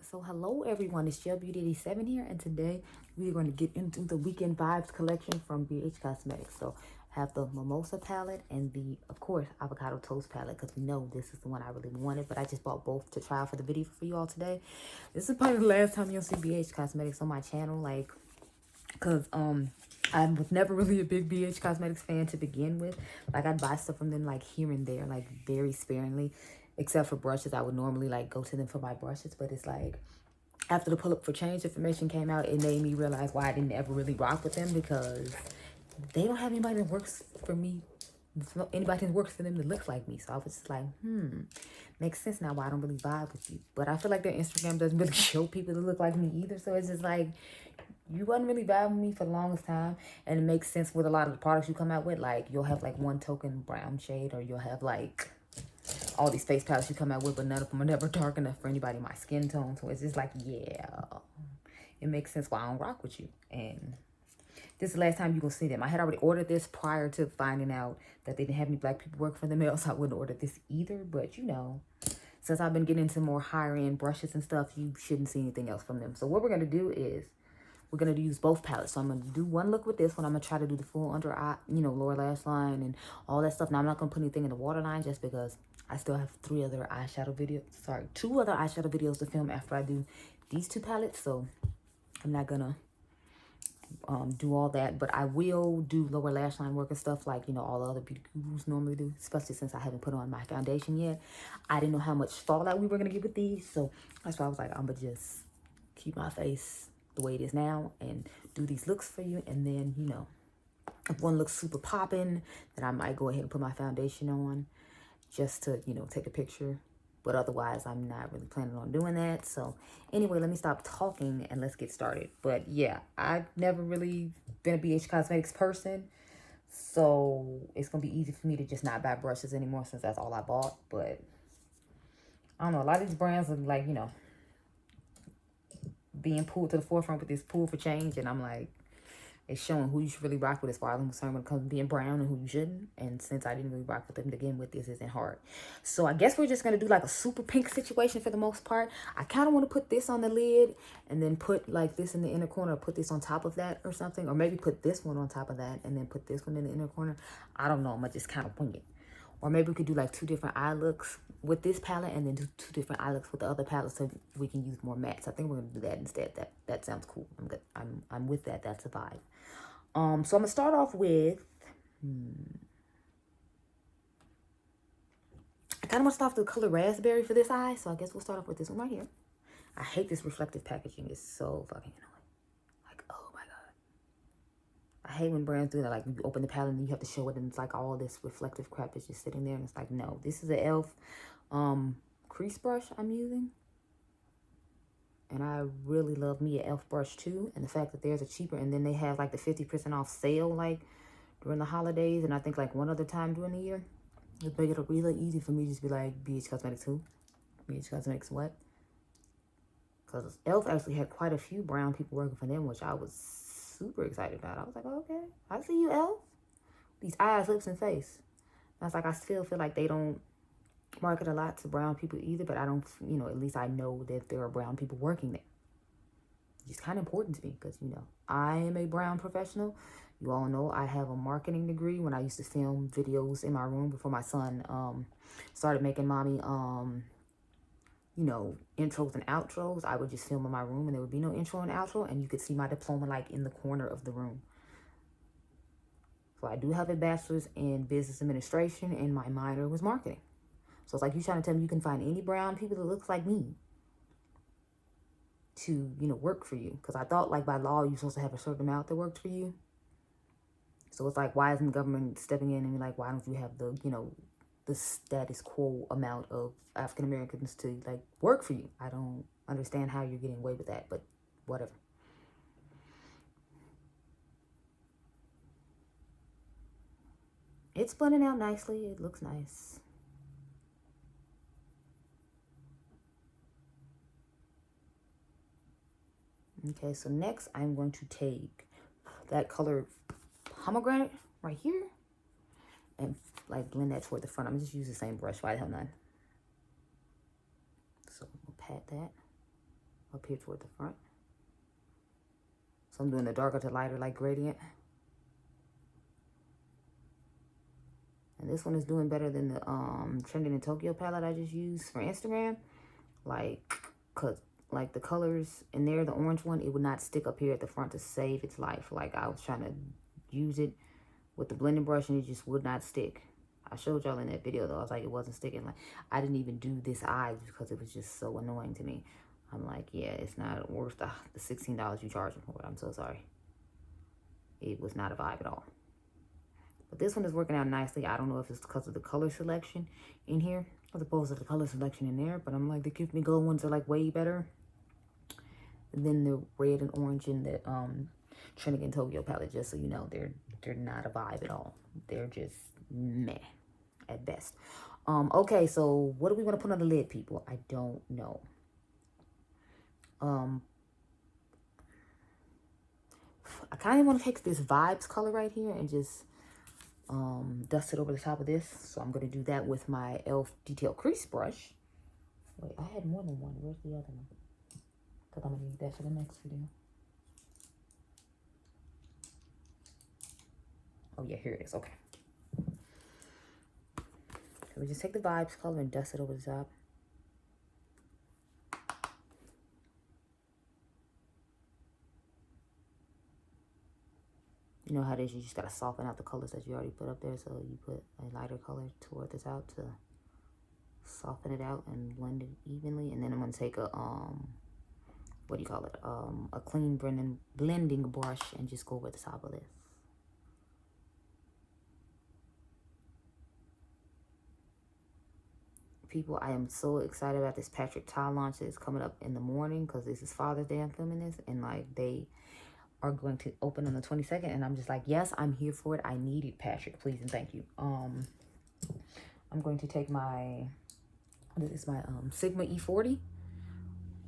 So hello everyone, it's Jill Beauty 87 here, and today we're going to get into the Weekend Vibes collection from BH Cosmetics. So I have the Mimosa palette and the, of course, Avocado Toast palette, because we know this is the one I really wanted, but I just bought both to try out for the video for you all today. This is probably the last time you'll see BH Cosmetics on my channel, like, because I was never really a big BH Cosmetics fan to begin with. Like, I'd buy stuff from them like here and there, like very sparingly, except for brushes. I would normally like go to them for my brushes, but it's like after the pull up for change information came out, it made me realize why I didn't ever really rock with them, because they don't have anybody that works for me, anybody that works for them that looks like me. So I was just like, makes sense now why I don't really vibe with you. But I feel like their Instagram doesn't really show people that look like me either. So it's just like, you wasn't really vibing with me for the longest time. And it makes sense with a lot of the products you come out with. Like, you'll have like one token brown shade, or you'll have like all these face palettes you come out with, but none of them are never dark enough for anybody my skin tone. So it's just like, yeah, it makes sense why I don't rock with you. And this is the last time you're gonna see them. I had already ordered this prior to finding out that they didn't have any black people work for them, else I wouldn't order this either. But you know, since I've been getting into more higher end brushes and stuff, you shouldn't see anything else from them. So what we're gonna do is we're going to use both palettes. So I'm going to do one look with this one. I'm going to try to do the full under eye, you know, lower lash line and all that stuff. Now, I'm not going to put anything in the waterline just because I still have two other eyeshadow videos to film after I do these two palettes. So I'm not going to do all that. But I will do lower lash line work and stuff like, you know, all the other beauty gurus normally do, especially since I haven't put on my foundation yet. I didn't know how much fallout we were going to get with these. So that's why I was like, I'm going to just keep my face the way it is now and do these looks for you. And then, you know, if one looks super popping, then I might go ahead and put my foundation on just to, you know, take a picture. But otherwise, I'm not really planning on doing that. So anyway, let me stop talking and let's get started. But yeah, I've never really been a BH Cosmetics person, so it's gonna be easy for me to just not buy brushes anymore since that's all I bought. But I don't know, a lot of these brands are like, you know, being pulled to the forefront with this pull for change, and I'm like, it's showing who you should really rock with as far as I'm concerned when it comes to being brown and who you shouldn't. And since I didn't really rock with them to begin with, this isn't hard. So I guess we're just gonna do like a super pink situation for the most part. I kind of want to put this on the lid and then put like this in the inner corner, or put this on top of that or something, or maybe put this one on top of that and then put this one in the inner corner. I don't know, I'm gonna just kind of wing it. Or maybe we could do like two different eye looks with this palette and then do two different eye looks with the other palette so we can use more mattes. I think we're gonna do that instead. That sounds cool. I'm good. I'm with that. That's a vibe. So I'm gonna start off with I kind of want to start off with the color raspberry for this eye, so I guess we'll start off with this one right here. I hate this reflective packaging. It's so fucking annoying. Like, oh my god. I hate when brands do that. Like, you open the palette and you have to show it, and it's like all this reflective crap is just sitting there, and it's like, no. This is an e.l.f. Crease brush I'm using. And I really love me an e.l.f. brush too. And the fact that there's a cheaper, and then they have like the 50% off sale like during the holidays, and I think like one other time during the year. It make it really easy for me to just be like, BH Cosmetics who? BH Cosmetics what? Because e.l.f. actually had quite a few brown people working for them, which I was super excited about. I was like, oh, okay, I see you, e.l.f. These eyes, lips, and face. That's like, I still feel like they don't market a lot to brown people either, but I don't, you know, at least I know that there are brown people working there. It's kind of important to me because, you know, I am a brown professional. You all know I have a marketing degree. When I used to film videos in my room before my son started making mommy, you know, intros and outros, I would just film in my room and there would be no intro and outro, and you could see my diploma like in the corner of the room. So I do have a bachelor's in business administration and my minor was marketing. So it's like you trying to tell me you can find any brown people that looks like me to, you know, work for you. Because I thought like by law you're supposed to have a certain amount that worked for you. So it's like, why isn't the government stepping in and be like, why don't you have the, you know, the status quo amount of African Americans to like work for you? I don't understand how you're getting away with that, but whatever. It's blending out nicely. It looks nice. Okay, so next I'm going to take that color pomegranate right here and like blend that toward the front. I'm gonna just use the same brush. Why the hell not? So we'll pat that. up here toward the front. So I'm doing the darker to lighter like gradient. And this one is doing better than the Trending in Tokyo palette I just used for Instagram. Like, cause like the colors in there, the orange one, it would not stick up here at the front to save its life. Like I was trying to use it with the blending brush and it just would not stick. I showed y'all in that video though, I was like, it wasn't sticking. Like I didn't even do this eye because it was just so annoying to me. I'm like, yeah, it's not worth the $16 you charging for it. I'm so sorry. It was not a vibe at all. But this one is working out nicely. I don't know if it's because of the color selection in here as opposed to the color selection in there. But I'm like, the Give Me Gold ones are like way better than the red and orange in the Trinity and Tokyo palette. Just so you know, they're not a vibe at all. They're just meh at best. Okay, so what do we want to put on the lid, people? I don't know. I kind of want to take this Vibes color right here and just dust it over the top of this. So I'm going to do that with my e.l.f. detail crease brush. Wait, I had more than one. Where's the other one? Because I'm going to need that for the next video. Oh yeah, here it is. Okay. So we just take the Vibes color and dust it over the top. You know how it is, you just got to soften out the colors that you already put up there. So you put a lighter color toward the top to soften it out and blend it evenly. And then I'm going to take a, what do you call it? A clean blending brush and just go over the top of this. People, I am so excited about this Patrick Ta launch that is coming up in the morning because this is Father's Day I'm filming this. And like they are going to open on the 22nd, and I'm just like, yes, I'm here for it. I need it, Patrick, please and thank you. I'm going to take my, this is my Sigma E40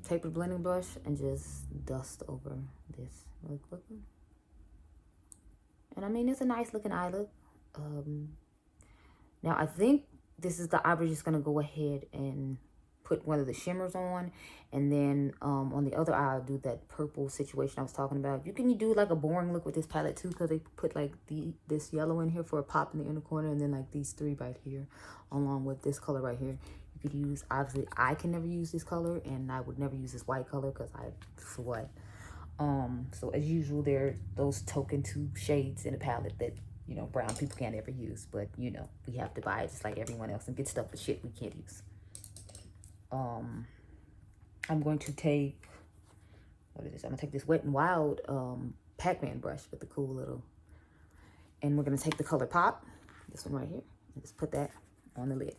tapered blending brush and just dust over this. Look. And I mean, it's a nice looking eye look. Now I think this is the eye brush just gonna go ahead and put one of the shimmers on, and then on the other eye I'll do that purple situation I was talking about. You can do like a boring look with this palette too, because they put like this yellow in here for a pop in the inner corner, and then like these three right here along with this color right here. You could use, obviously I can never use this color, and I would never use this white color because I sweat. So as usual, there are those token two shades in a palette that, you know, brown people can't ever use, but you know, we have to buy it just like everyone else and get stuff for shit we can't use. I'm going to take, what is this? I'm gonna take this Wet n Wild Pac-Man brush with the cool little, and we're gonna take the color Pop, this one right here, and just put that on the lid.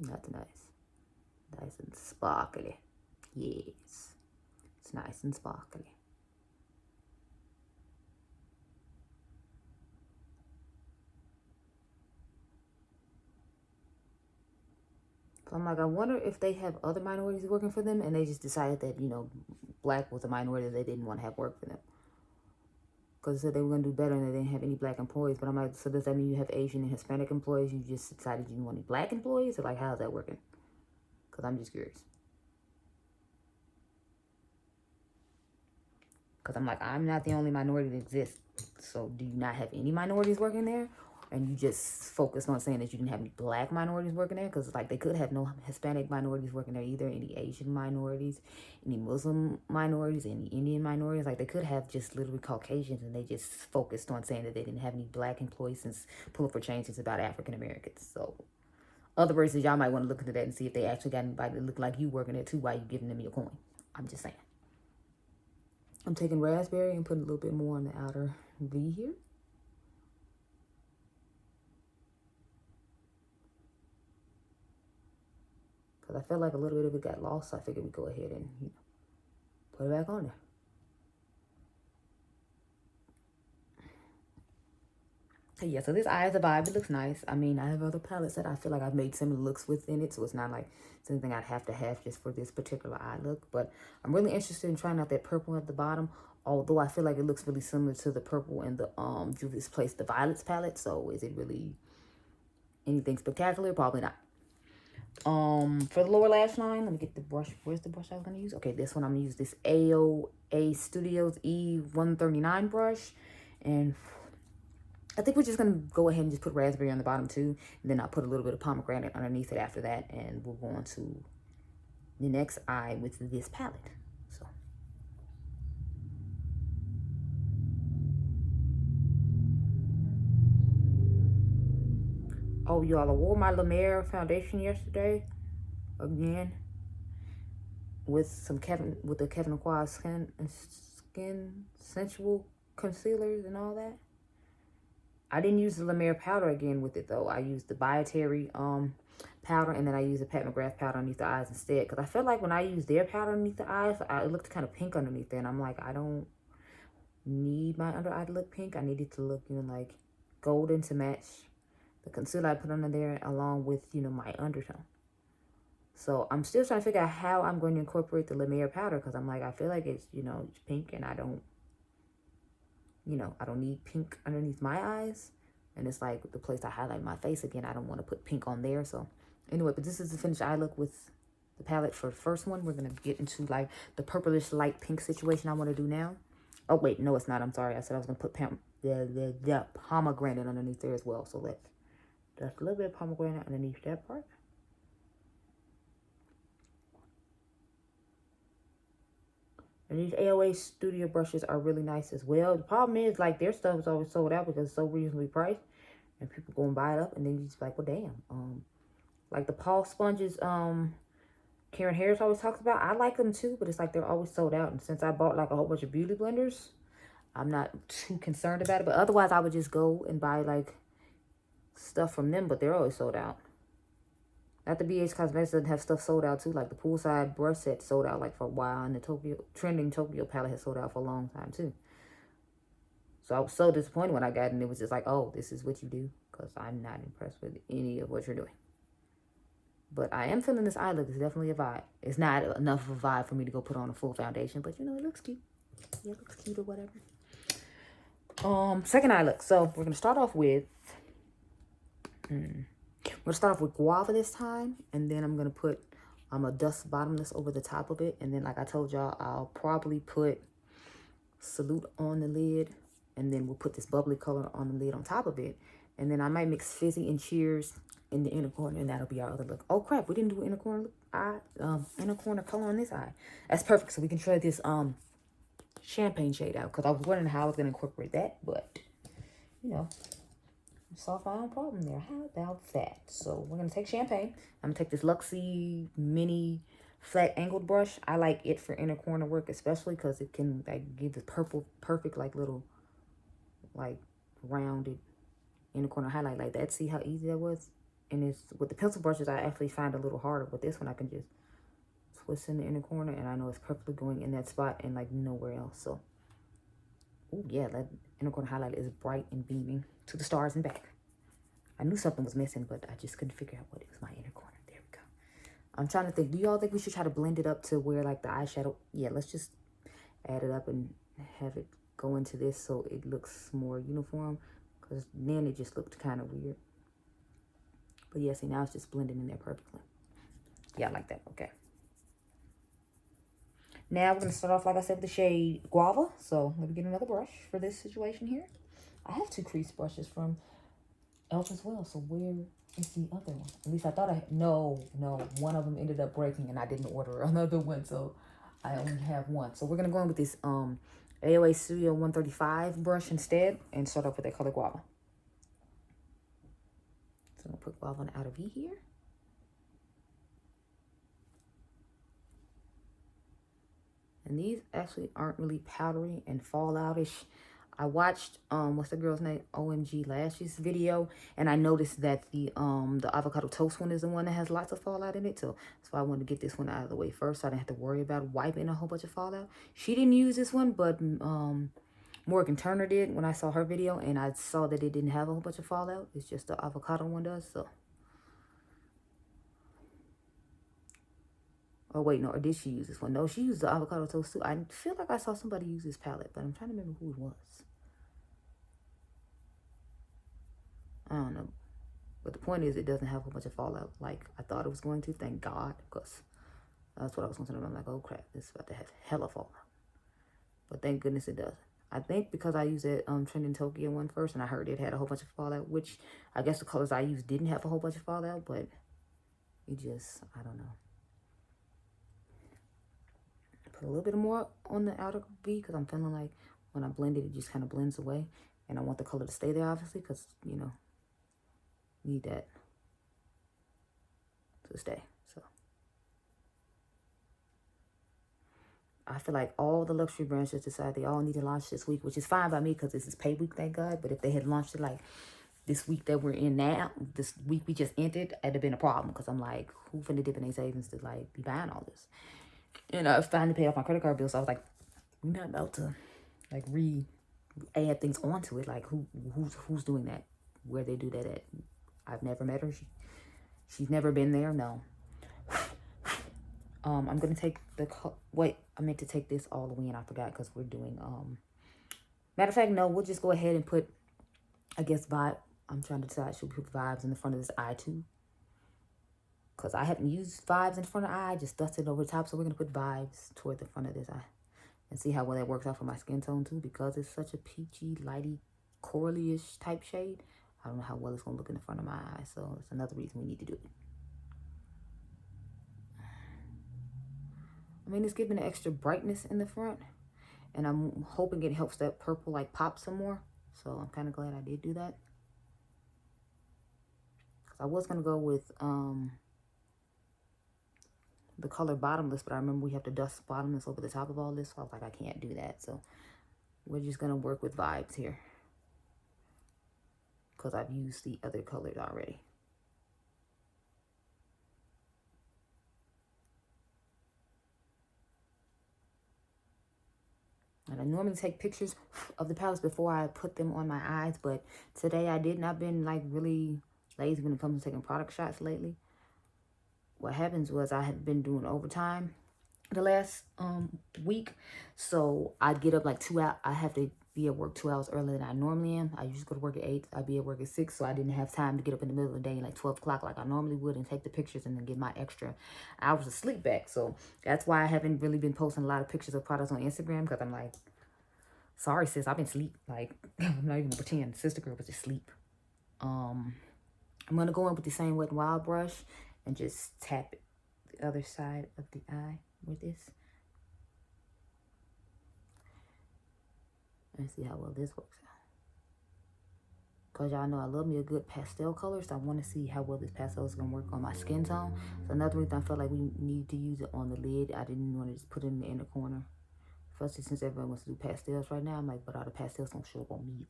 That's nice. Nice and sparkly. Yes. It's nice and sparkly. So I'm like, I wonder if they have other minorities working for them and they just decided that, you know, black was a minority they didn't want to have work for them. Because they said they were going to do better and they didn't have any black employees. But I'm like, so does that mean you have Asian and Hispanic employees? You just decided you didn't want any black employees? Or like, how's that working? Because I'm just curious. Because I'm like, I'm not the only minority that exists. So do you not have any minorities working there? And you just focused on saying that you didn't have any black minorities working there? Because like they could have no Hispanic minorities working there either. Any Asian minorities, any Muslim minorities, any Indian minorities. Like they could have just literally Caucasians, and they just focused on saying that they didn't have any black employees, since Pulling for Change is about African Americans. So other races, y'all might want to look into that and see if they actually got anybody that look like you working there too while you giving them your coin. I'm just saying. I'm taking Raspberry and putting a little bit more on the outer V here. Because I felt like a little bit of it got lost, so I figured we'd go ahead and, you know, put it back on there. So yeah, so this eye is a vibe. It looks nice. I mean, I have other palettes that I feel like I've made similar looks within it, so it's not like it's anything I'd have to have just for this particular eye look. But I'm really interested in trying out that purple at the bottom. Although I feel like it looks really similar to the purple and the Juvia's Place, the Violets palette. So is it really anything spectacular? Probably not. For the lower lash line, let me get the brush. Where's the brush I was gonna use? Okay, this one I'm gonna use this AOA Studios E139 brush, and I think we're just gonna go ahead and just put raspberry on the bottom too, and then I'll put a little bit of pomegranate underneath it after that, and we'll go on to the next eye with this palette. So. Oh, y'all, I wore my La Mer foundation yesterday again with some the Kevin Aqua skin sensual concealers and all that. I didn't use the La Mer powder again with it though. I used the Bioterry powder, and then I used the Pat McGrath powder underneath the eyes instead, because I felt like when I used their powder underneath the eyes, it looked kind of pink underneath there, and I'm like, I don't need my under eye to look pink. I need it to look, you know, like golden to match the concealer I put under there along with, you know, my undertone. So I'm still trying to figure out how I'm going to incorporate the La Mer powder, because I'm like, I feel like it's, you know, it's pink, and I don't, you know, I don't need pink underneath my eyes. And it's like the place I highlight my face again, I don't want to put pink on there. So anyway, but this is the finished eye look with the palette for the first one. We're going to get into like the purplish light pink situation I want to do now. Oh, wait, no, it's not. I'm sorry. I said I was going to put the pomegranate underneath there as well. So let's just a little bit of pomegranate underneath that part. And these AOA Studio brushes are really nice as well. The problem is, like, their stuff is always sold out because it's so reasonably priced. And people go and buy it up, and then you just like, well, damn. Like the Paul sponges, Karen Harris always talks about. I like them too, but it's like they're always sold out. And since I bought like a whole bunch of beauty blenders, I'm not too concerned about it. But otherwise, I would just go and buy like stuff from them, but they're always sold out. Not the BH Cosmetics doesn't have stuff sold out too, like the poolside brush set sold out like for a while, and the trending Tokyo palette has sold out for a long time too. So I was so disappointed when I got it, and it was just like, oh, this is what you do, because I'm not impressed with any of what you're doing. But I am feeling this eye look. It's definitely a vibe. It's not enough of a vibe for me to go put on a full foundation, but you know, it looks cute. Yeah, it looks cute or whatever. Second eye look. So we're gonna start off with we're gonna start off with guava this time, and then I'm gonna put a dust bottomless over the top of it, and then like I told y'all, I'll probably put Salute on the lid, and then we'll put this bubbly color on the lid on top of it, and then I might mix Fizzy and Cheers in the inner corner, and that'll be our other look. Oh crap, we didn't do inner corner eye, inner corner color on this eye. That's perfect, so we can try this champagne shade out, because I was wondering how I was gonna incorporate that, but you know, solve my own problem there. How about that? So we're gonna take champagne. I'm gonna take this Luxie mini flat angled brush. I like it for inner corner work, especially because it can like give the perfect like little like rounded inner corner highlight like that. See how easy that was? And it's with the pencil brushes, I actually find it a little harder, but this one I can just twist in the inner corner, and I know it's perfectly going in that spot and like nowhere else. So oh yeah, that inner corner highlight is bright and beaming to the stars and back. I knew something was missing, but I just couldn't figure out what it was. My inner corner. There we go. I'm trying to think. Do y'all think we should try to blend it up to where like the eyeshadow? Yeah, let's just add it up and have it go into this so it looks more uniform. Because then it just looked kind of weird. But yeah, see, now it's just blending in there perfectly. Yeah, I like that. Okay. Now we're going to start off, like I said, with the shade Guava. So let me get another brush for this situation here. I have two crease brushes from Elf as well. So where is the other one? At least I thought I had. No. One of them ended up breaking, and I didn't order another one. So I only have one. So we're going to go in with this AOA Studio 135 brush instead and start off with that color Guava. So I'm going to put Guava on the outer V here. And these actually aren't really powdery and fallout-ish. I watched what's the girl's name? OMG Lashes video, and I noticed that the avocado toast one is the one that has lots of fallout in it. So that's why I wanted to get this one out of the way first, so I didn't have to worry about wiping a whole bunch of fallout. She didn't use this one, but Morgan Turner did when I saw her video, and I saw that it didn't have a whole bunch of fallout. It's just the avocado one does. So Oh, wait, no, or did she use this one? No, she used the avocado toast too. I feel like I saw somebody use this palette, but I'm trying to remember who it was. I don't know. But the point is, it doesn't have a bunch of fallout like I thought it was going to. Thank God, because that's what I was concerned about. I'm like, oh crap, this is about to have hella fallout. But thank goodness it doesn't. I think because I used that Trending Tokyo one first, and I heard it had a whole bunch of fallout, which I guess the colors I used didn't have a whole bunch of fallout, but it just, I don't know. Put a little bit more on the outer V because I'm feeling like when I blend it, it just kind of blends away. And I want the color to stay there, obviously, because, you know, need that to stay. So I feel like all the luxury brands just decided they all need to launch this week, which is fine by me because this is pay week, thank God. But if they had launched it like this week that we're in now, this week we just entered, it'd have been a problem because I'm like, who finna dip in their savings to like be buying all this? And I finally paid off my credit card bill, so I was like, we're not about to like add things onto it. Like who's doing that? Where they do that at? I've never met her. She's never been there. No. I'm gonna take the wait. I meant to take this all the way, and I forgot because we're doing Matter of fact, no. We'll just go ahead and put, I guess, vibe. I'm trying to decide should we put vibes in the front of this eye too, because I haven't used vibes in front of the eye. I just dusted over the top, so we're gonna put vibes toward the front of this eye. And see how well that works out for my skin tone too, because it's such a peachy, lighty, corally-ish type shade. I don't know how well it's gonna look in the front of my eye, so it's another reason we need to do it. I mean, it's giving an extra brightness in the front, and I'm hoping it helps that purple like pop some more. So I'm kind of glad I did do that. Cause I was gonna go with the color Bottomless, but I remember we have to dust Bottomless over the top of all this, so I was like, I can't do that. So we're just gonna work with vibes here, because I've used the other colors already. And I normally take pictures of the palettes before I put them on my eyes, but today I didn't. I've been like really lazy when it comes to taking product shots lately. What happens was I had been doing overtime the last week, so I'd get up like 2 hours. I have to be at work 2 hours earlier than I normally am. I usually go to work at 8. I'd be at work at 6, so I didn't have time to get up in the middle of the day like 12 o'clock like I normally would and take the pictures and then get my extra hours of sleep back. So that's why I haven't really been posting a lot of pictures of products on Instagram, because I'm like, sorry sis, I've been asleep. Like, I'm not even gonna pretend. Sister girl was asleep. I'm gonna go in with the same Wet n Wild brush and just tap the other side of the eye with this. And see how well this works out. Because y'all know I love me a good pastel color, so I want to see how well this pastel is going to work on my skin tone. So another reason I felt like we need to use it on the lid. I didn't want to just put it in the inner corner. Especially since everyone wants to do pastels right now. I'm like, but all the pastels don't show up on me.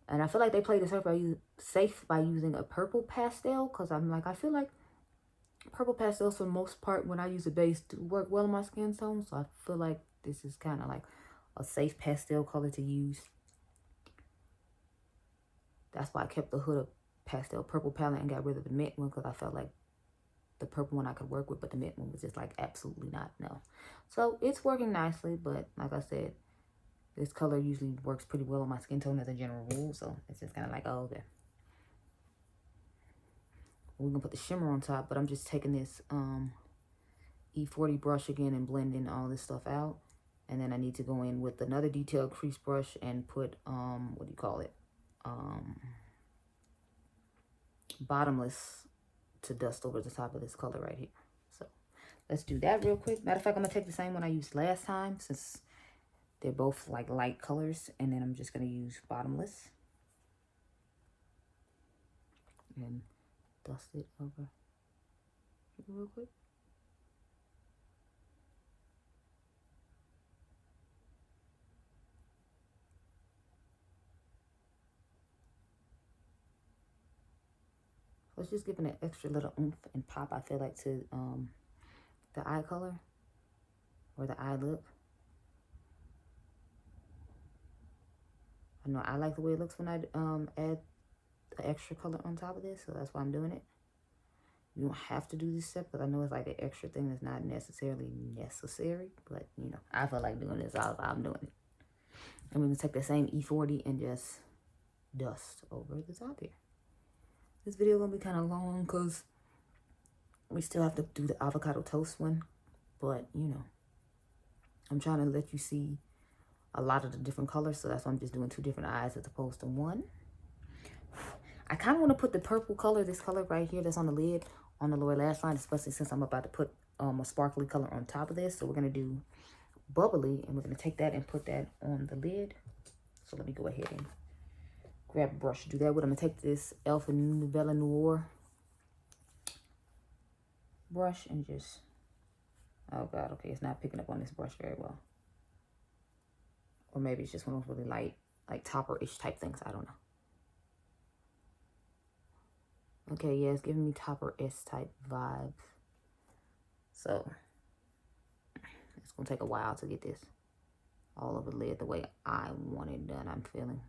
And I feel like they played it safe by using a purple pastel, because I'm like, I feel like purple pastels for the most part when I use a base do work well on my skin tone. So I feel like this is kind of like a safe pastel color to use. That's why I kept the Hood of Pastel purple palette and got rid of the mint one, because I felt like the purple one I could work with, but the mint one was just like absolutely not, no. So it's working nicely, but like I said, this color usually works pretty well on my skin tone as a general rule, so it's just kind of like, oh, okay. We're gonna put the shimmer on top, but I'm just taking this E40 brush again and blending all this stuff out. And then I need to go in with another detailed crease brush and put what do you call it, Bottomless to dust over the top of this color right here. So let's do that real quick. Matter of fact, I'm gonna take the same one I used last time, since they're both like light colors, and then I'm just gonna use Bottomless and dust it over real quick. So it's just giving an extra little oomph and pop, I feel like, to the eye color or the eye look. I know I like the way it looks when I add the extra color on top of this, so that's why I'm doing it. You don't have to do this step because I know it's like an extra thing that's not necessarily necessary. But, you know, I feel like doing this. I'm doing it. I'm going to take the same E40 and just dust over the top here. This video going to be kind of long because we still have to do the avocado toast one. But, you know, I'm trying to let you see a lot of the different colors. So that's why I'm just doing 2 different eyes as opposed to 1. I kind of want to put the purple color, this color right here that's on the lid, on the lower lash line, especially since I'm about to put a sparkly color on top of this. So we're going to do bubbly, and we're going to take that and put that on the lid. So let me go ahead and grab a brush to do that with. I'm going to take this Alpha Novella Noir brush and just, oh God, okay, it's not picking up on this brush very well. Or maybe it's just one of those really light, like topper-ish type things. I don't know. Okay, yeah, it's giving me topper-ish type vibes. So, it's going to take a while to get this all over the lid the way I want it done, I'm feeling.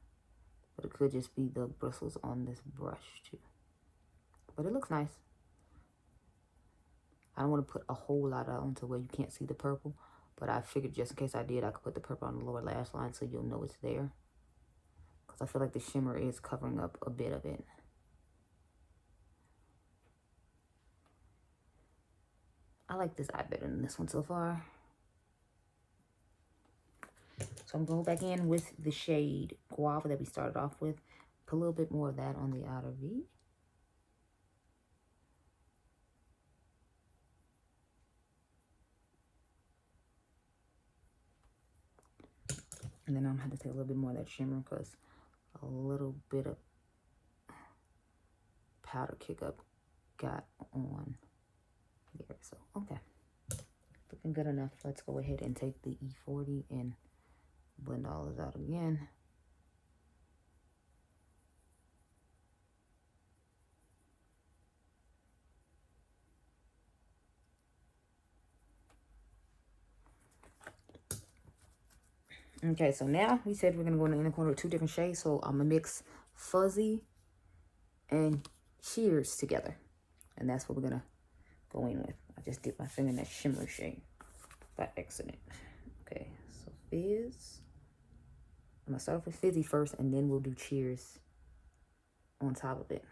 But it could just be the bristles on this brush, too. But it looks nice. I don't want to put a whole lot on to where you can't see the purple. But I figured just in case I did, I could put the purple on the lower lash line so you'll know it's there. Because I feel like the shimmer is covering up a bit of it. I like this eye better than this one so far. So I'm going back in with the shade Guava that we started off with. Put a little bit more of that on the outer V. And then I'm going to have to take a little bit more of that shimmer because a little bit of powder kick up got on here. So, okay. Looking good enough. Let's go ahead and take the E40 and blend all this out again. Okay, so now we said we're going to go in the inner corner with 2 different shades. So I'm going to mix Fuzzy and Cheers together. And that's what we're going to go in with. I just dipped my finger in that shimmer shade by accident. Okay, so Fizz. I'm going to start off with Fizzy first, and then we'll do Cheers on top of it.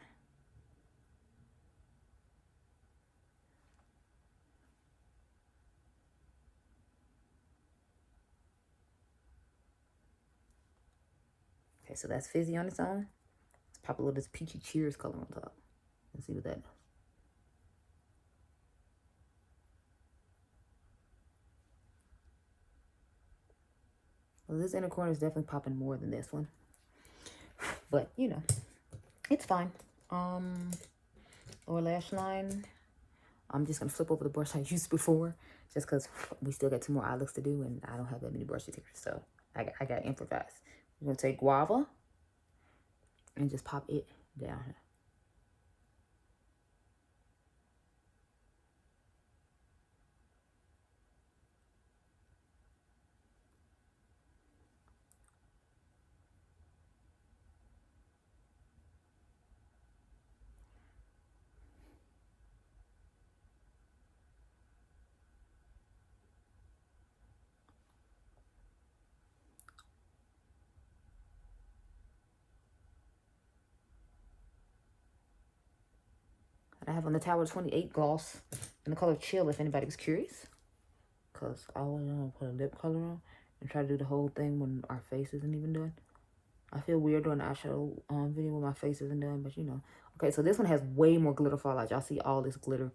Okay, so that's Fizzy on its own. Let's pop a little of this peachy Cheers color on top. Let's see what that does. Well, this inner corner is definitely popping more than this one. But, you know, it's fine. Lower lash line. I'm just going to flip over the brush I used before. Just because we still got 2 more eye looks to do. And I don't have that many brushes here. So, I got to improvise. We're going to take Guava. And just pop it down. I have on the Tower 28 gloss in the color Chill, if anybody was curious. Because I always want to put a lip color on and try to do the whole thing when our face isn't even done. I feel weird doing the eyeshadow video when my face isn't done, but you know. Okay, so this one has way more glitter fallout. Y'all see all this glitter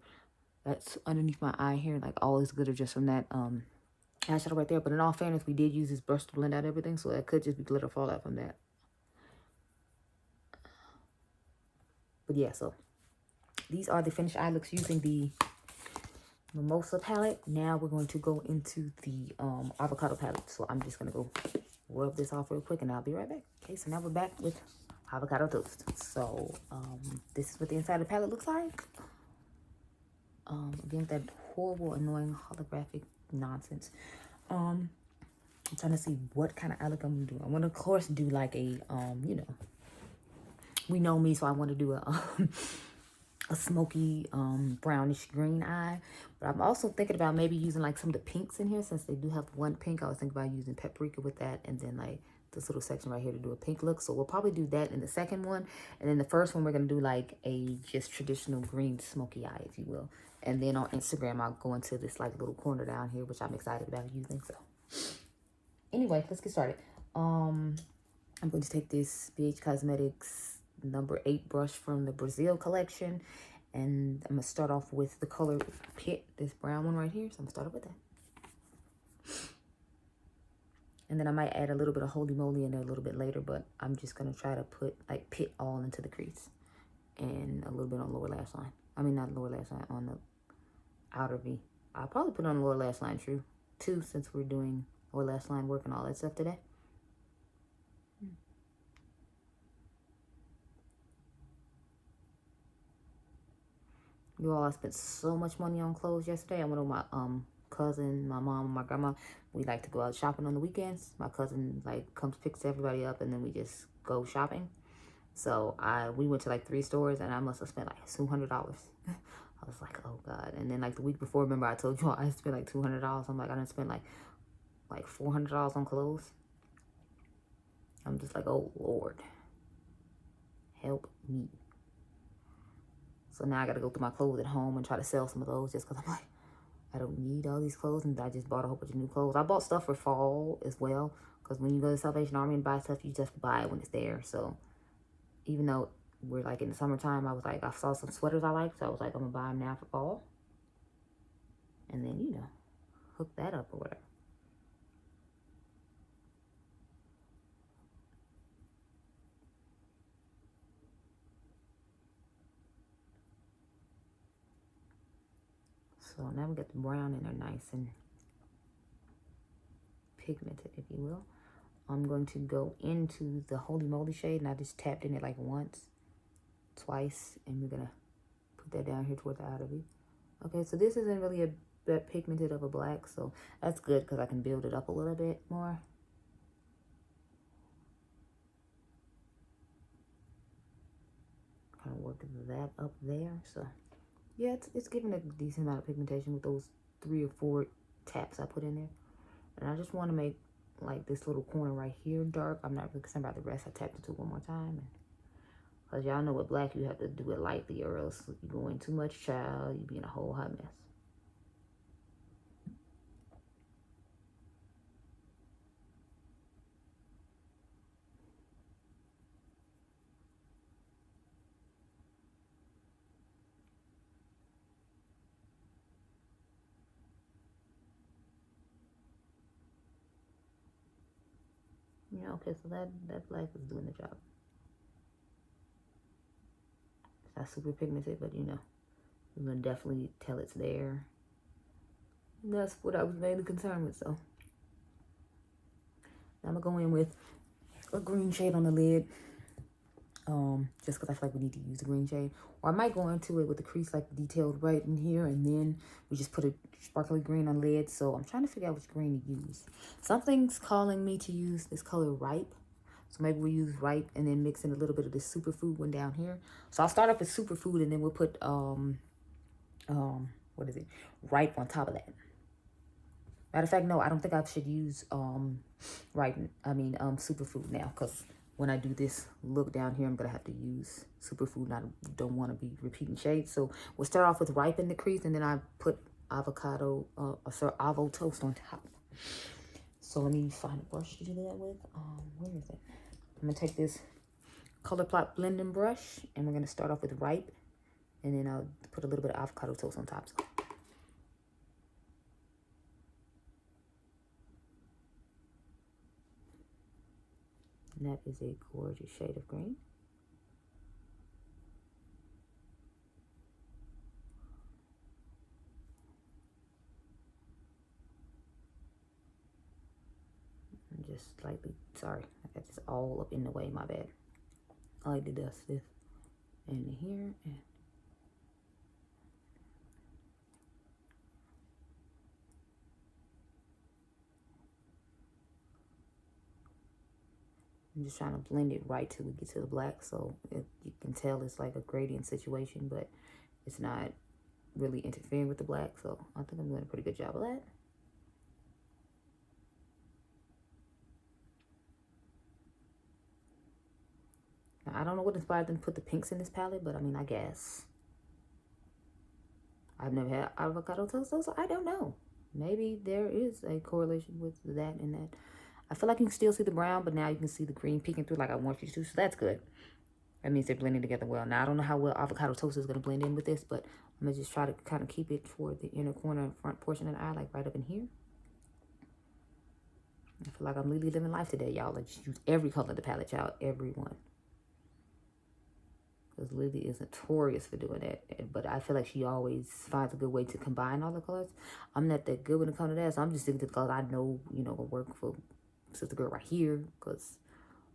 that's underneath my eye here. Like all this glitter just from that eyeshadow right there. But in all fairness, we did use this brush to blend out everything. So that could just be glitter fallout from that. But yeah, so these are the finished eye looks using the Mimosa palette. Now we're going to go into the Avocado palette. So I'm just going to go rub this off real quick and I'll be right back. Okay, so now we're back with Avocado toast. So this is what the inside of the palette looks like. Again, that horrible, annoying holographic nonsense. I'm trying to see what kind of eye look I'm going to do. I want to, of course, do like a, you know, we know me, so I want to do a a smoky brownish green eye. But I'm also thinking about maybe using like some of the pinks in here, since they do have one pink. I was thinking about using paprika with that, and then like this little section right here to do a pink look. So we'll probably do that in the second one, and then the first one we're gonna do like a just traditional green smoky eye, if you will. And then on Instagram I'll go into this like little corner down here, which I'm excited about using. So anyway, let's get started. I'm going to take this BH Cosmetics number 8 brush from the Brazil collection, and I'm going to start off with the color Pit, this brown one right here. So I'm going to start off with that. And then I might add a little bit of Holy Moly in there a little bit later, but I'm just going to try to put like Pit all into the crease and a little bit on lower lash line. I mean, not lower lash line, on the outer V. I'll probably put on the lower lash line too, since we're doing lower lash line work and all that stuff today. You all, I spent so much money on clothes yesterday. I went with my cousin, my mom, and my grandma. We like to go out shopping on the weekends. My cousin like comes picks everybody up, and then we just go shopping. So we went to like 3 stores, and I must have spent like $200. I was like, oh God. And then like the week before, remember I told you all I spent like $200. I'm like, I didn't spend like $400 on clothes. I'm just like, oh Lord, help me. So now I got to go through my clothes at home and try to sell some of those, just because I'm like, I don't need all these clothes, and I just bought a whole bunch of new clothes. I bought stuff for fall as well, because when you go to Salvation Army and buy stuff, you just buy it when it's there. So even though we're like in the summertime, I was like, I saw some sweaters I like, so I was like, I'm going to buy them now for fall. And then, you know, hook that up or whatever. So now we got the brown in there nice and pigmented, if you will. I'm going to go into the Holy Moly shade, and I just tapped in it like once, twice, and we're going to put that down here toward the outer V. Okay, so this isn't really a bit pigmented of a black, so that's good because I can build it up a little bit more. Kind of work that up there. So yeah, it's giving a decent amount of pigmentation with those 3 or 4 taps I put in there. And I just want to make like this little corner right here dark. I'm not really concerned about the rest. I tapped into it one more time. Because y'all know with black, you have to do it lightly, or else you go in too much, child, you be in a whole hot mess. Yeah, okay, so that black is doing the job. It's not super pigmented, but you know, you're gonna definitely tell it's there. And that's what I was mainly concerned with. So now I'm gonna go in with a green shade on the lid, just because I feel like we need to use the green shade. Or I might go into it with the crease like detailed right in here, and then we just put a sparkly green on the lid. So I'm trying to figure out which green to use. Something's calling me to use this color Ripe. So maybe we use Ripe and then mix in a little bit of this Superfood one down here. So I'll start off with Superfood, and then we'll put what is it? Ripe on top of that. Matter of fact, no, I don't think I should use Superfood now, because when I do this look down here, I'm gonna have to use Superfood, and I don't want to be repeating shades. So we'll start off with Ripe in the crease, and then I put Avocado, Avo Toast on top. So let me find a brush to do that with. Where is it? I'm gonna take this Color Plot blending brush, and we're gonna start off with Ripe, and then I'll put a little bit of Avocado Toast on top. So. And that is a gorgeous shade of green. I'm just slightly, sorry, I got this all up in the way, my bad. I like to dust this in here. And I'm just trying to blend it right till we get to the black, so you can tell it's like a gradient situation, but it's not really interfering with the black. So I think I'm doing a pretty good job of that. Now, I don't know what inspired them to put the pinks in this palette, but I mean, I guess. I've never had avocado toast, so I don't know. Maybe there is a correlation with that and that. I feel like you can still see the brown, but now you can see the green peeking through like I want you to, so that's good. That means they're blending together well. Now, I don't know how well avocado toast is going to blend in with this, but I'm going to just try to kind of keep it for the inner corner and front portion of the eye, like right up in here. I feel like I'm really living life today, y'all. I just use every color of the palette, y'all. Every one. Because Lily is notorious for doing that. But I feel like she always finds a good way to combine all the colors. I'm not that good when it comes to that, so I'm just sticking to the colors I know, you know, will work for Sister Girl right here. Because,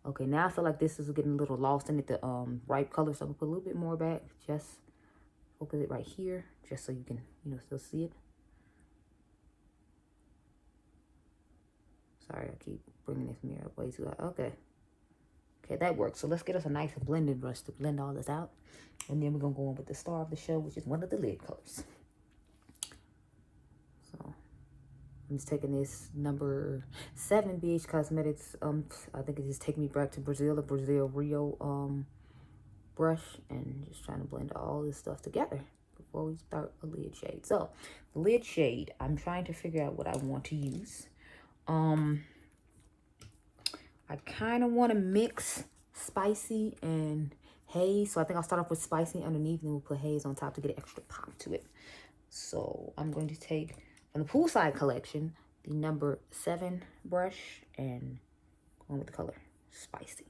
okay, now I feel like this is getting a little lost in it, the ripe color. So I'm going to put a little bit more back. Just focus it right here, just so you can, you know, still see it. Sorry, I keep bringing this mirror up way too high. Okay. Okay, that works. So let's get us a nice blending brush to blend all this out. And then we're going to go on with the star of the show, which is one of the lid colors. So I'm just taking this number 7 BH Cosmetics. I think it just take me back to Brazil, the Brazil Rio brush. And just trying to blend all this stuff together before we start a lid shade. So the lid shade, I'm trying to figure out what I want to use. I kind of want to mix spicy and haze. So I think I'll start off with spicy underneath, and then we'll put haze on top to get an extra pop to it. So I'm going to take from the Poolside collection the number 7 brush and go on with the color Spicy.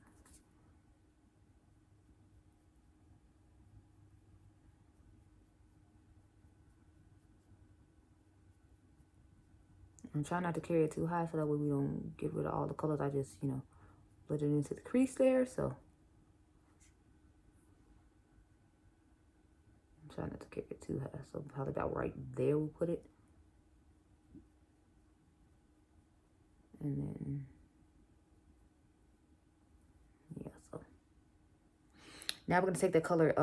I'm trying not to carry it too high so that way we don't get rid of all the colors. I just, you know, put it into the crease there. So I'm trying not to carry it too high. So probably about right there we'll put it. And then, yeah, so. Now we're going to take the color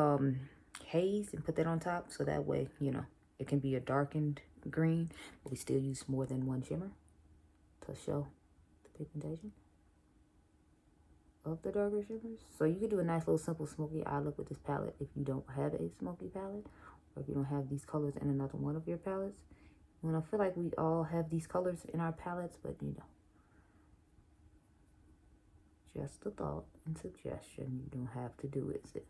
Haze and put that on top. So that way, you know, it can be a darkened green, but we still use more than one shimmer to show the pigmentation of the darker shimmers. So you could do a nice little simple smoky eye look with this palette if you don't have a smoky palette, or if you don't have these colors in another one of your palettes. And I feel like we all have these colors in our palettes, but you know, just a thought and suggestion. You don't have to do it, sis.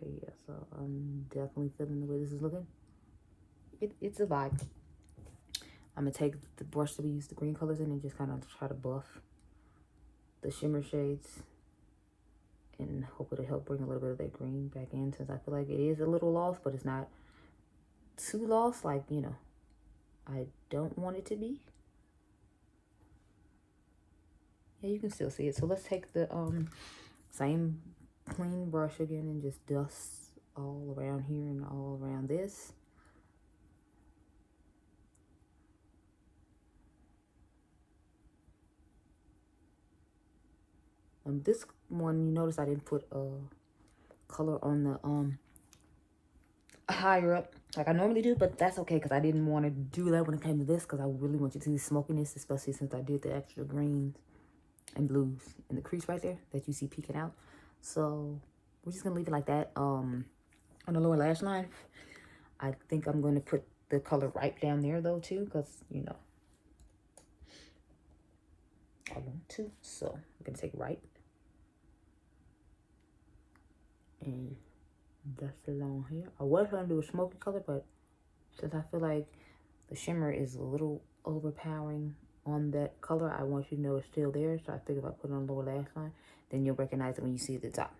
Okay, yeah, so I'm definitely feeling the way this is looking. It's a vibe. I'm going to take the brush that we use the green colors in and just kind of try to buff the shimmer shades. And hope it'll help bring a little bit of that green back in, since I feel like it is a little lost, but it's not too lost. Like, you know, I don't want it to be. Yeah, you can still see it. So let's take the same clean brush again and just dust all around here and all around this. This one, you notice I didn't put a color on the higher up like I normally do, but that's okay because I didn't want to do that when it came to this, because I really want you to see the smokiness, especially since I did the extra greens and blues in the crease right there that you see peeking out. So we're just gonna leave it like that. On the lower lash line, I think I'm going to put the color right down there though too, because you know I want to. So I'm gonna take right and dust it along here. I was gonna do a smoky color, but since I feel like the shimmer is a little overpowering on that color, I want you to know it's still there. So I figure if I put it on the lower lash line, then you'll recognize it when you see it at the top.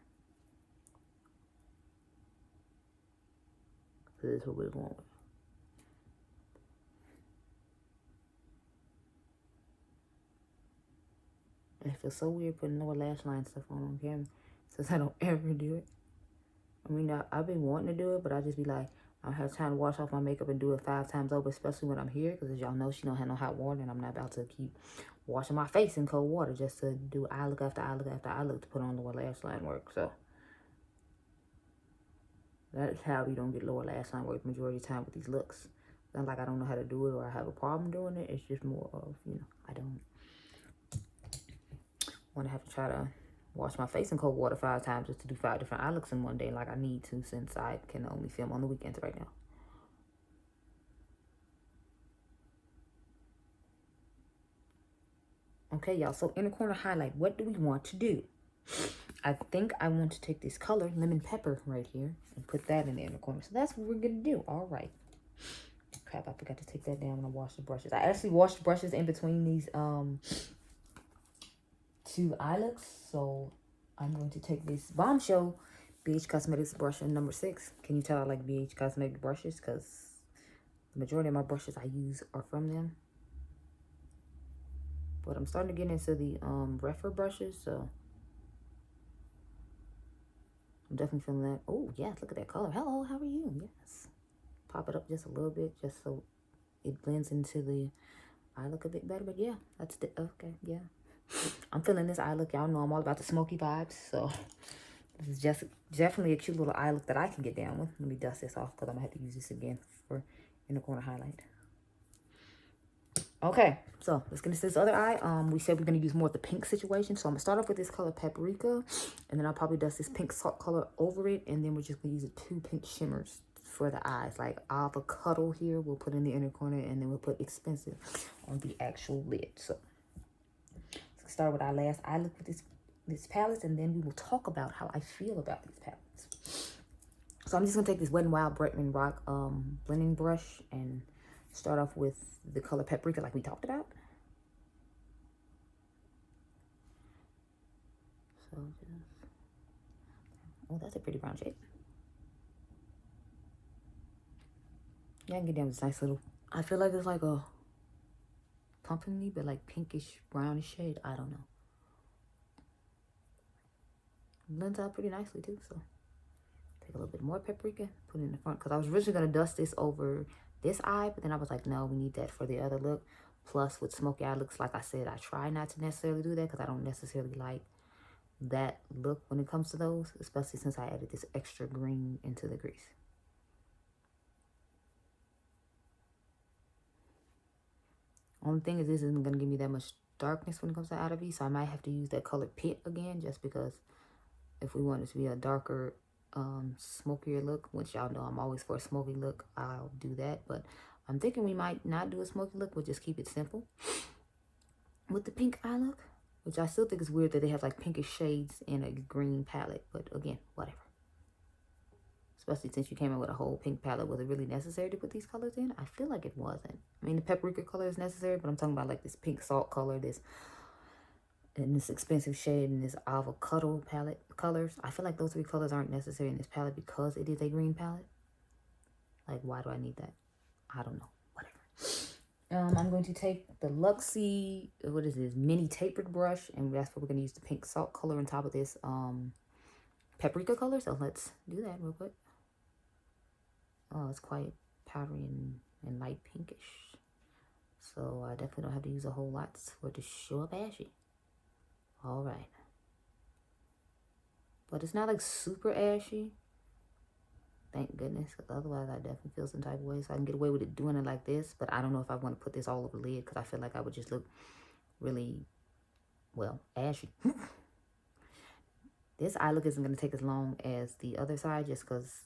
So this is what we're going with. And it feels so weird putting lower lash line stuff on camera, since I don't ever do it. I mean, I've been wanting to do it, but I just be like, I don't have time to wash off my makeup and do it 5 times over, especially when I'm here, because as y'all know, she don't have no hot water, and I'm not about to keep washing my face in cold water just to do eye look after eye look after eye look to put on lower lash line work. So that is how we don't get lower lash line work majority of the time with these looks. Not like I don't know how to do it or I have a problem doing it. It's just more of, you know, I don't want to have to try to wash my face in cold water 5 times just to do 5 different eye looks in one day like I need to, since I can only film on the weekends right now. Okay, y'all, so inner corner highlight, what do we want to do? I think I want to take this color, lemon pepper, right here, and put that in the inner corner. So that's what we're going to do. All right. Crap, I forgot to take that down when I washed the brushes. I actually washed the brushes in between these 2 eye looks. So I'm going to take this Bombshell BH Cosmetics brush in number 6. Can you tell I like BH Cosmetic brushes? Because the majority of my brushes I use are from them. But I'm starting to get into the refer brushes, so I'm definitely feeling that. Oh, yes, look at that color. Hello, how are you? Yes. Pop it up just a little bit, just so it blends into the eye look a bit better. But yeah, that's the, okay, yeah. I'm feeling this eye look. Y'all know I'm all about the smoky vibes, so this is just definitely a cute little eye look that I can get down with. Let me dust this off because I'm going to have to use this again for inner corner highlight. Okay, so let's get into this other eye. We said we're going to use more of the pink situation. So I'm going to start off with this color Paprika. And then I'll probably dust this pink salt color over it. And then we're just going to use the 2 pink shimmers for the eyes. Like Avocado here, we'll put in the inner corner. And then we'll put Expensive on the actual lid. So let's start with our last eye look with this palette. And then we will talk about how I feel about these palettes. So I'm just going to take this Wet n Wild Bretman Rock blending brush and start off with the color Paprika like we talked about. So just, oh, that's a pretty brown shade. Yeah, I can get down with this nice little, I feel like it's like a pumpkin-y, but like pinkish, brownish shade. I don't know. Blends out pretty nicely too, so take a little bit more Paprika, put it in the front, because I was originally going to dust this over this eye, but then I was like, no, we need that for the other look. Plus, with smoky eye looks, like I said, I try not to necessarily do that because I don't necessarily like that look when it comes to those, especially since I added this extra green into the crease. Only thing is, this isn't going to give me that much darkness when it comes to outer V, so I might have to use that color Pit again, just because if we want it to be a darker, smokier look, which y'all know I'm always for a smoky look, I'll do that. But I'm thinking we might not do a smoky look, we'll just keep it simple with the pink eye look, which I still think is weird that they have like pinkish shades in a green palette, but again, whatever. Especially since you came in with a whole pink palette. Was it really necessary to put these colors in? I feel like it wasn't. I mean, the Paprika color is necessary, but I'm talking about like this pink salt color, this and this Expensive shade and this Avocado palette colors. I feel like those 3 colors aren't necessary in this palette because it is a green palette. Like, why do I need that? I don't know. Whatever. I'm going to take the Luxie, what is this, mini tapered brush, and that's what we're going to use the pink salt color on top of this Paprika color. So let's do that real quick. Oh, it's quite powdery and light pinkish. So I definitely don't have to use a whole lot for it to show up ashy. All right. But it's not like super ashy. Thank goodness. Because otherwise I definitely feel some type of way. So I can get away with it doing it like this. But I don't know if I want to put this all over the lid, because I feel like I would just look really, well, ashy. This eye look isn't going to take as long as the other side, just because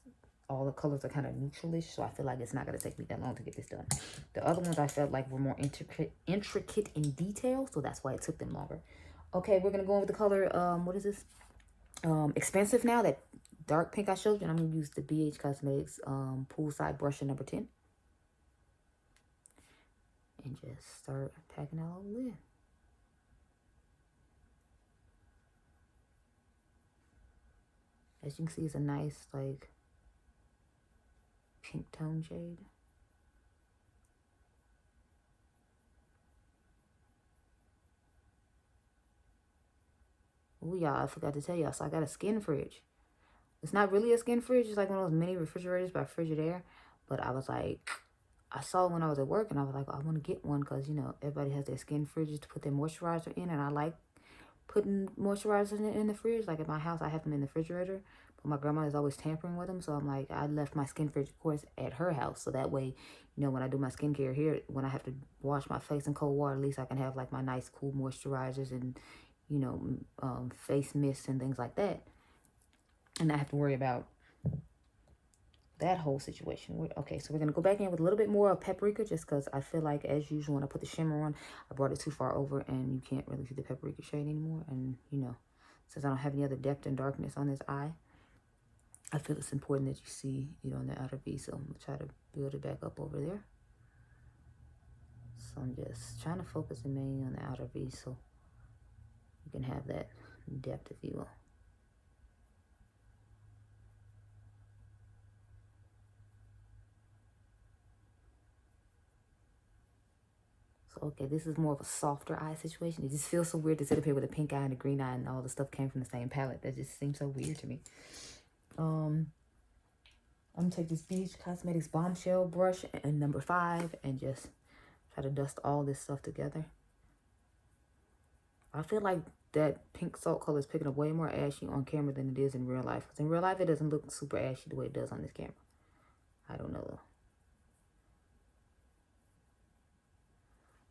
all the colors are kind of neutralish. So I feel like it's not going to take me that long to get this done. The other ones I felt like were more intricate in detail. So that's why it took them longer. Okay, we're going to go over the color, what is this? Expensive now, that dark pink I showed you. And I'm going to use the BH Cosmetics Poolside Brush in number 10. And just start packing out all the lid. As you can see, it's a nice, like, pink tone shade. Oh, y'all, I forgot to tell y'all. So I got a skin fridge. It's not really a skin fridge. It's like one of those mini refrigerators by Frigidaire. But I was like, I saw when I was at work, and I was like, I want to get one because, you know, everybody has their skin fridges to put their moisturizer in, and I like putting moisturizer in the fridge. Like at my house, I have them in the refrigerator, but my grandma is always tampering with them. So I'm like, I left my skin fridge, of course, at her house. So that way, you know, when I do my skincare here, when I have to wash my face in cold water, at least I can have like my nice cool moisturizers and, you know, face mist and things like that. And I have to worry about that whole situation. Okay, so we're going to go back in with a little bit more of paprika, just because I feel like, as usual, when I put the shimmer on, I brought it too far over and you can't really see the paprika shade anymore. And, you know, since I don't have any other depth and darkness on this eye, I feel it's important that you see it on the outer V. So I'm going to try to build it back up over there. So I'm just trying to focus it mainly on the outer V so you can have that depth, if you will. Okay, this is more of a softer eye situation. It just feels so weird to sit up here with a pink eye and a green eye and all the stuff came from the same palette. That just seems so weird to me. I'm going to take this Beach Cosmetics Bombshell brush and number 5 and just try to dust all this stuff together. I feel like that pink salt color is picking up way more ashy on camera than it is in real life. Because in real life, it doesn't look super ashy the way it does on this camera. I don't know though.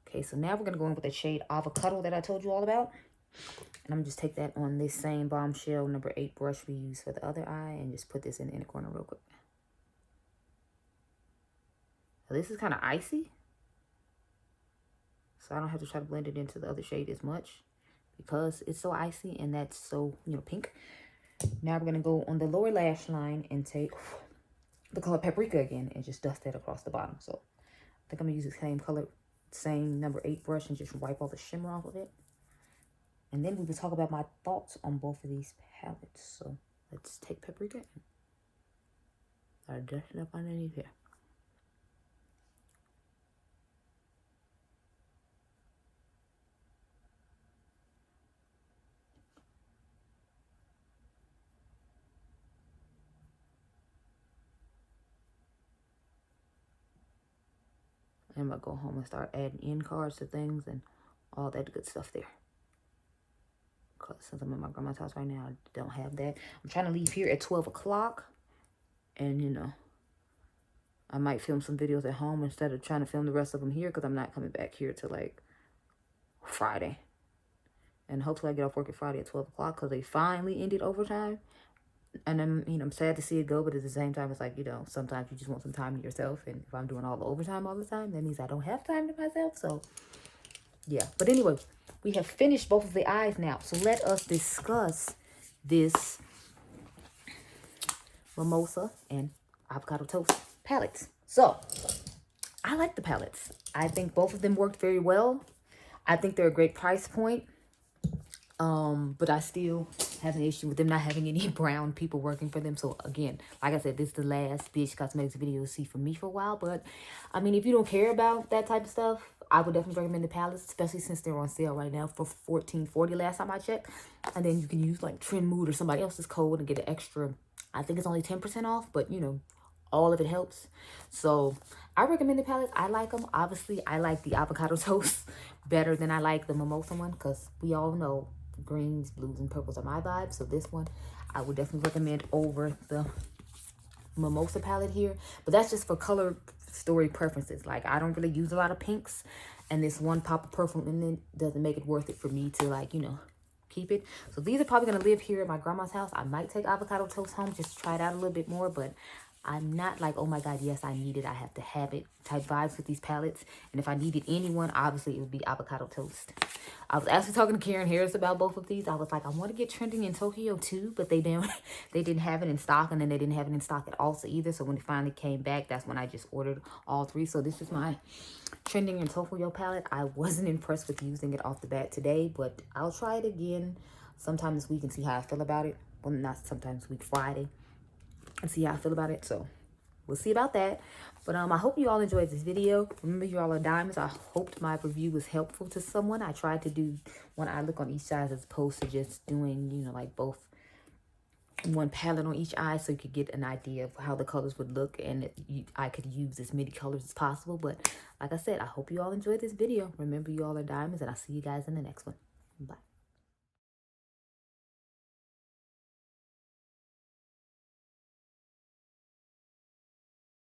Okay, so now we're going to go in with the shade Avocado that I told you all about. And I'm going to just take that on this same Bombshell number 8 brush we used for the other eye and just put this in the inner corner real quick. Now, this is kind of icy. So I don't have to try to blend it into the other shade as much because it's so icy and that's so, you know, pink. Now we're going to go on the lower lash line and take the color Paprika again and just dust that across the bottom. So I think I'm going to use the same color, same number 8 brush and just wipe all the shimmer off of it. And then we will talk about my thoughts on both of these palettes. So let's take Paprika and dust it up underneath here. I'm going to go home and start adding end cards to things and all that good stuff there. Because since I'm in my grandma's house right now, I don't have that. I'm trying to leave here at 12 o'clock. And, you know, I might film some videos at home instead of trying to film the rest of them here. Because I'm not coming back here till, like, Friday. And hopefully I get off work at Friday at 12 o'clock. Because they finally ended overtime. And I'm sad to see it go, but at the same time, it's like, sometimes you just want some time to yourself. And if I'm doing all the overtime all the time, that means I don't have time to myself. So, yeah. But anyway, we have finished both of the eyes now. So let us discuss this Mimosa and Avocado Toast palettes. So, I like the palettes. I think both of them worked very well. I think they're a great price point. But I still have an issue with them not having any brown people working for them. So again, like I said, this is the last BH Cosmetics video you'll see from me for a while. But I mean, if you don't care about that type of stuff, I would definitely recommend the palettes, especially since they're on sale right now for $14.40 last time I checked. And then you can use like Trend Mood or somebody else's code and get an extra, I think it's only 10% off, but all of it helps. So I recommend the palettes. I like them. Obviously, I like the Avocado Toast better than I like the Mimosa one because we all know greens, blues, and purples are my vibe. So this one I would definitely recommend over the Mimosa palette here. But that's just for color story preferences. Like, I don't really use a lot of pinks. And this one pop of purple in it doesn't make it worth it for me to, like, keep it. So these are probably going to live here at my grandma's house. I might take Avocado Toast home just to try it out a little bit more. But I'm not like, oh my God, yes, I need it, I have to have it type vibes with these palettes. And if I needed anyone, obviously it would be Avocado Toast. I was actually talking to Karen Harris about both of these. I was like, I want to get Trending in Tokyo too, but they didn't have it in stock, and then they didn't have it in stock at Ulta either. So when it finally came back, that's when I just ordered all 3. So this is my Trending in Tokyo palette. I wasn't impressed with using it off the bat today, but I'll try it again sometime this week and see how I feel about it. Well, not sometime this week, Friday. And see how I feel about it. So we'll see about that. But I hope you all enjoyed this video. Remember, you all are diamonds. I hoped my review was helpful to someone. I tried to do one eye look on each side as opposed to just doing, like both one palette on each eye so you could get an idea of how the colors would look, and I could use as many colors as possible. But like I said, I hope you all enjoyed this video. Remember, you all are diamonds, and I'll see you guys in the next one. Bye.